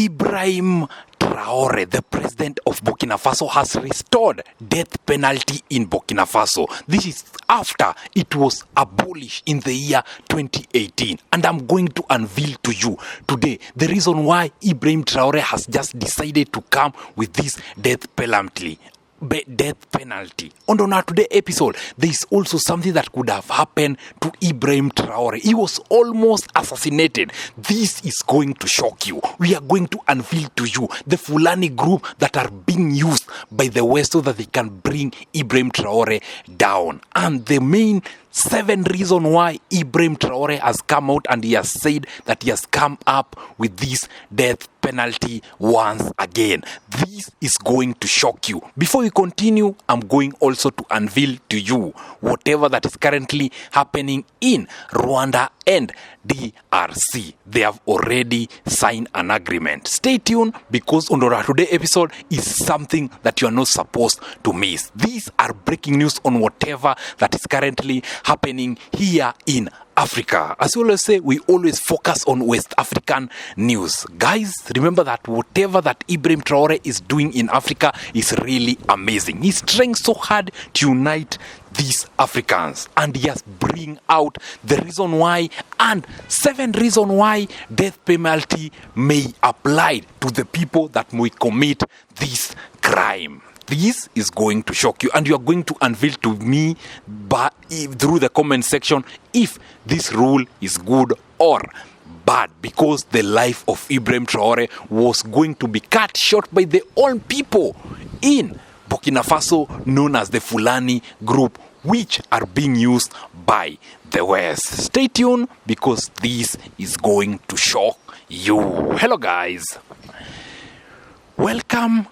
Ibrahim Traore, the president of Burkina Faso, has restored death penalty in Burkina Faso. This is after it was abolished in the year 2018. And I'm going to unveil to you today the reason why Ibrahim Traore has just decided to come with this death penalty. On our today's episode, there is also something that could have happened to Ibrahim Traore. He was almost assassinated. This is going to shock you. We are going to unveil to you the Fulani group that are being used by the West so that they can bring Ibrahim Traore down. And the main 7 reasons why Ibrahim Traore has come out and he has said that he has come up with this death penalty once again. This is going to shock you. Before we continue, I'm going also to unveil to you whatever that is currently happening in Rwanda and DRC. They have already signed an agreement. Stay tuned because on our today's episode is something that you are not supposed to miss. These are breaking news on whatever that is currently happening here in Africa. As we always say, we always focus on West African news. Guys, remember that whatever that Ibrahim Traore is doing in Africa is really amazing. He's trying so hard to unite these Africans, and he has bring out the reason why and 7 reasons why death penalty may apply to the people that may commit this crime. This is going to shock you, and you are going to unveil to me through the comment section if this rule is good or bad, because the life of Ibrahim Traore was going to be cut short by the own people in Burkina Faso known as the Fulani group, which are being used by the West. Stay tuned because this is going to shock you. Hello guys. Welcome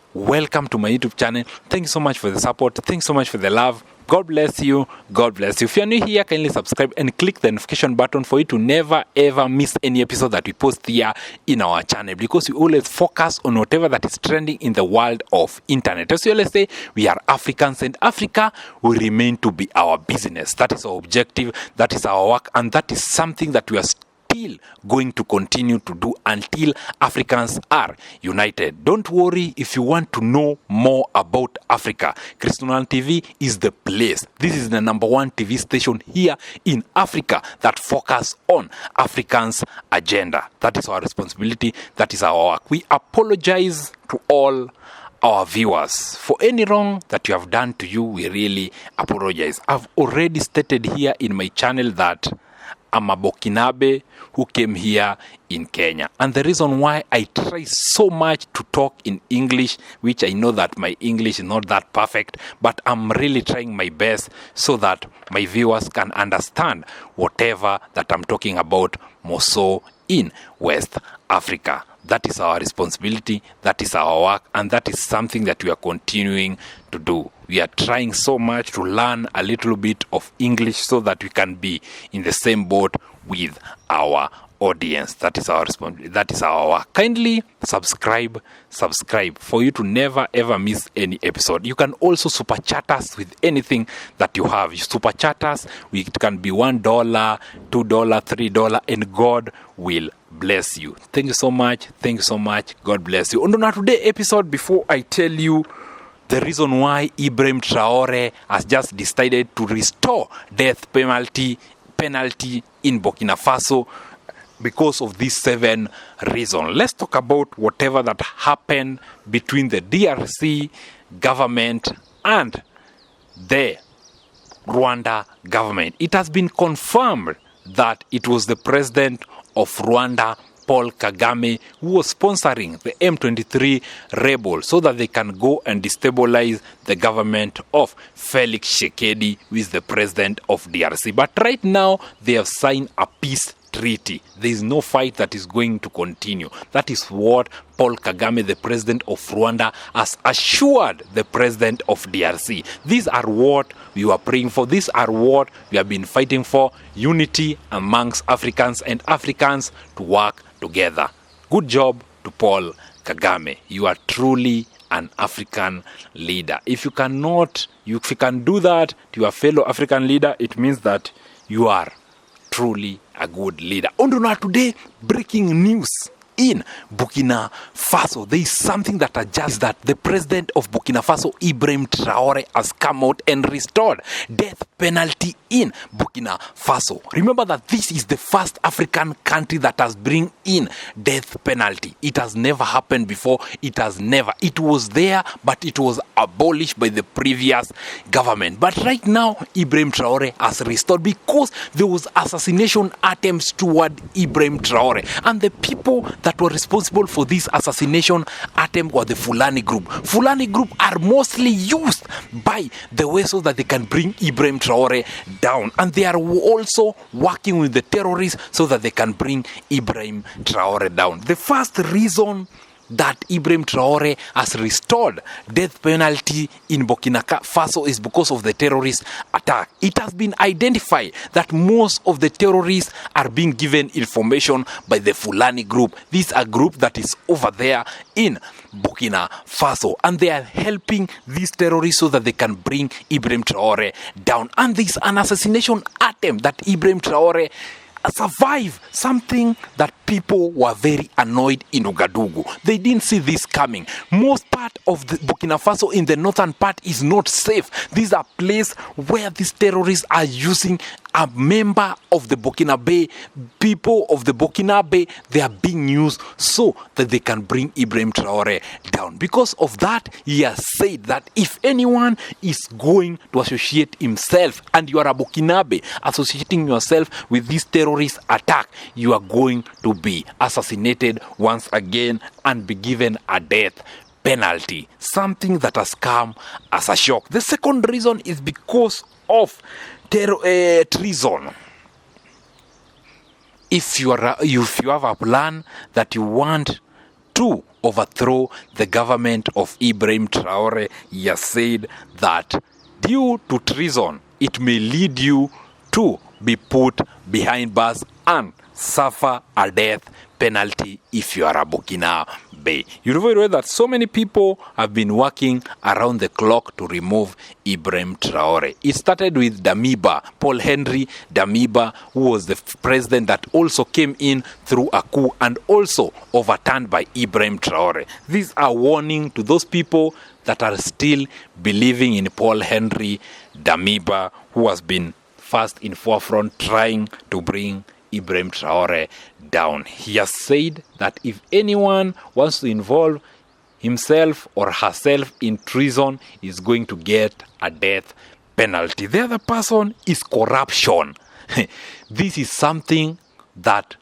to my YouTube channel. Thank you so much for the support. Thanks so much for the love. God bless you. God bless you. If you're new here, kindly subscribe and click the notification button for you to never ever miss any episode that we post here in our channel, because we always focus on whatever that is trending in the world of internet. As we always say, we are Africans and Africa will remain to be our business. That is our objective. That is our work, and that is something that we are still going to continue to do until Africans are united. Don't worry if you want to know more about Africa. Christian TV is the place. This is the #1 TV station here in Africa that focus on Africans' agenda. That is our responsibility. That is our work. We apologize to all our viewers for any wrong that you have done to you. We really apologize. I've already stated here in my channel that I'm a Burkinabe who came here in Kenya. And the reason why I try so much to talk in English, which I know that my English is not that perfect, but I'm really trying my best so that my viewers can understand whatever that I'm talking about more so in West Africa. That is our responsibility, that is our work, and that is something that we are continuing to do. We are trying so much to learn a little bit of English so that we can be in the same boat with our audience. That is our responsibility. That is our work. Kindly subscribe for you to never ever miss any episode. You can also super chat us with anything that you have. You super chat us. It can be $1, $2, $3, and God will bless you. Thank you so much. Thank you so much. God bless you. On today's episode, before I tell you the reason why Ibrahim Traore has just decided to restore death penalty in Burkina Faso because of these 7 reasons. Let's talk about whatever that happened between the DRC government and the Rwanda government. It has been confirmed that it was the president of Rwanda, Paul Kagame, who was sponsoring the M23 rebels so that they can go and destabilize the government of Felix Tshisekedi, who is the president of DRC. But right now, they have signed a peace treaty. There is no fight that is going to continue. That is what Paul Kagame, the president of Rwanda, has assured the president of DRC. These are what we were praying for. These are what we have been fighting for. Unity amongst Africans and Africans to work together. Good job to Paul Kagame. You are truly an African leader. If you can do that to your fellow African leader, it means that you are truly a good leader. On today, breaking news in Burkina Faso. There is something that adjusts that the president of Burkina Faso, Ibrahim Traore, has come out and restored death penalty in Burkina Faso. Remember that this is the first African country that has bring in death penalty. It has never happened before. It was there, but it was abolished by the previous government. But right now, Ibrahim Traore has restored, because there was assassination attempts toward Ibrahim Traore, and the people that were responsible for this assassination attempt were the Fulani group. Fulani group are mostly used by the way so that they can bring Ibrahim Traore down, and they are also working with the terrorists so that they can bring Ibrahim Traore down. The first reason that Ibrahim Traore has restored death penalty in Burkina Faso is because of the terrorist attack. It has been identified that most of the terrorists are being given information by the Fulani group. This is a group that is over there in Burkina Faso, and they are helping these terrorists so that they can bring Ibrahim Traore down. And this is an assassination attempt that Ibrahim Traore survive, something that people were very annoyed in Ouagadougou. They didn't see this coming. Most part of the Burkina Faso in the northern part is not safe. These are places where these terrorists are using a member of the Burkinabe, people of the Burkinabe, they are being used so that they can bring Ibrahim Traore down. Because of that, he has said that if anyone is going to associate himself, and you are a Burkinabe associating yourself with this terrorist attack, you are going to be assassinated once again and be given a death penalty. Something that has come as a shock. The second reason is because of treason. If you have a plan that you want to overthrow the government of Ibrahim Traore, he has said that due to treason, it may lead you to be put behind bars and suffer a death penalty if you are a Burkina Faso. You know that so many people have been working around the clock to remove Ibrahim Traore. It started with Damiba, Paul Henry Damiba, who was the president that also came in through a coup and also overturned by Ibrahim Traore. These are warning to those people that are still believing in Paul Henry Damiba, who has been first in forefront trying to bring Ibrahim Traore down. He has said that if anyone wants to involve himself or herself in treason, is going to get a death penalty. The other person is corruption. This is something that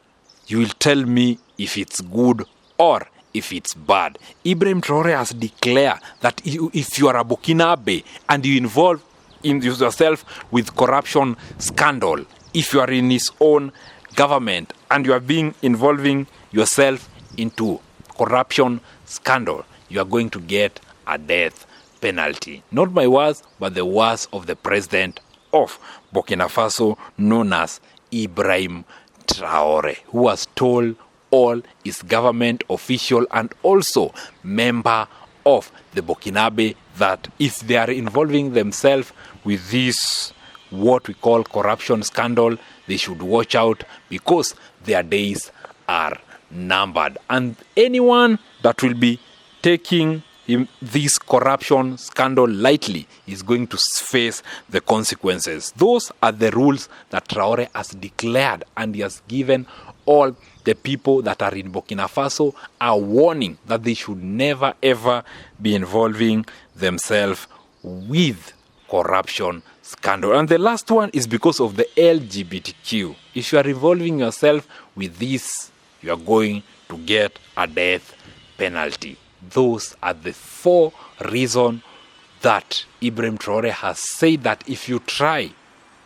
you will tell me if it's good or if it's bad. Ibrahim Traore has declared that if you are a Burkinabe and you involve yourself with corruption scandal, if you are in his own government and you are involving yourself into corruption scandal, you are going to get a death penalty. Not my words, but the words of the president of Burkina Faso, known as Ibrahim Traore, who has told all his government official and also member of the Burkinabe that if they are involving themselves with this what we call corruption scandal, they should watch out because their days are numbered. And anyone that will be taking this corruption scandal lightly is going to face the consequences. Those are the rules that Traore has declared, and he has given all the people that are in Burkina Faso a warning that they should never ever be involving themselves with corruption scandal. And the last one is because of the LGBTQ. If you are involving yourself with this, you are going to get a death penalty. Those are the 4 reasons that Ibrahim Traore has said that if you try,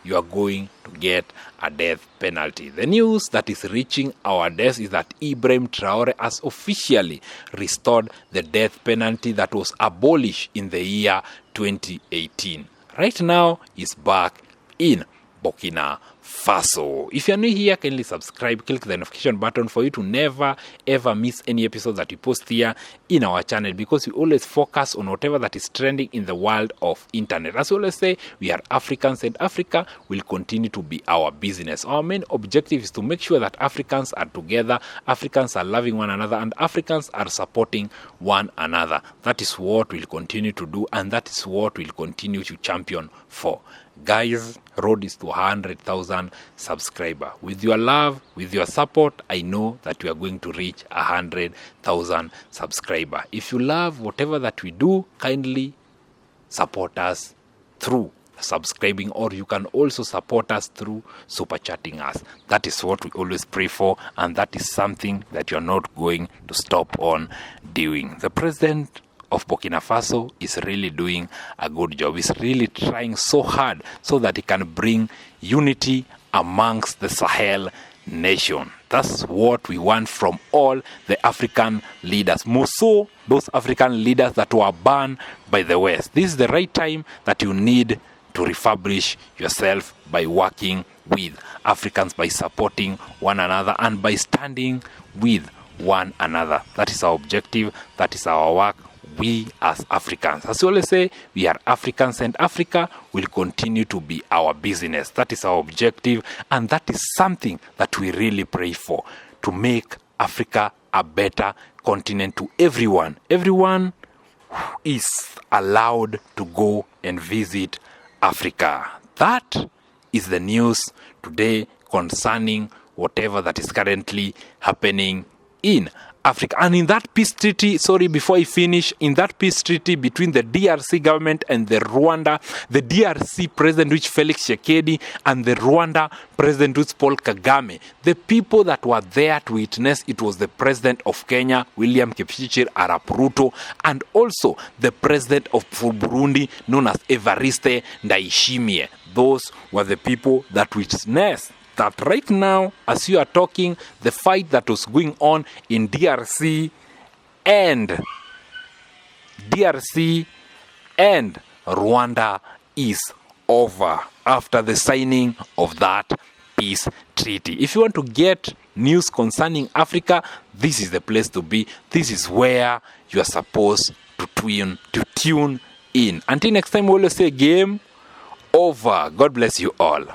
you are going to get a death penalty. The news that is reaching our desk is that Ibrahim Traore has officially restored the death penalty that was abolished in the year 2018. Right now, he's back in Burkina Faso. If you're new here, kindly subscribe, click the notification button for you to never ever miss any episodes that we post here in our channel, because we always focus on whatever that is trending in the world of internet. As we always say, we are Africans and Africa will continue to be our business. Our main objective is to make sure that Africans are together, Africans are loving one another, and Africans are supporting one another. That is what we'll continue to do, and that is what we'll continue to champion for. Guys, road is to 100,000 subscriber. With your love, with your support, I know that we are going to reach 100,000 subscriber. If you love whatever that we do, kindly support us through subscribing, or you can also support us through super chatting us. That is what we always pray for, and that is something that you're not going to stop on doing. The president of Burkina Faso is really doing a good job. He's really trying so hard so that he can bring unity amongst the Sahel nation. That's what we want from all the African leaders, more so those African leaders that were banned by the West. This is the right time that you need to refurbish yourself by working with Africans, by supporting one another, and by standing with one another. That is our objective. That is our work. We as Africans, as we always say, we are Africans, and Africa will continue to be our business. That is our objective, and that is something that we really pray for, to make Africa a better continent to everyone. Everyone is allowed to go and visit Africa. That is the news today concerning whatever that is currently happening in Africa. And in that peace treaty, before I finish, in that peace treaty between the DRC government and the Rwanda, the DRC president, which Felix Tshisekedi, and the Rwanda president, which Paul Kagame, the people that were there to witness it was the president of Kenya, William Kipchirchir Arap Ruto, and also the president of Burundi, known as Evariste Ndayishimiye. Those were the people that witnessed that right now, as you are talking, the fight that was going on in DRC and Rwanda is over after the signing of that peace treaty. If you want to get news concerning Africa, this is the place to be. This is where you are supposed to tune in. Until next time, we will say game over. God bless you all.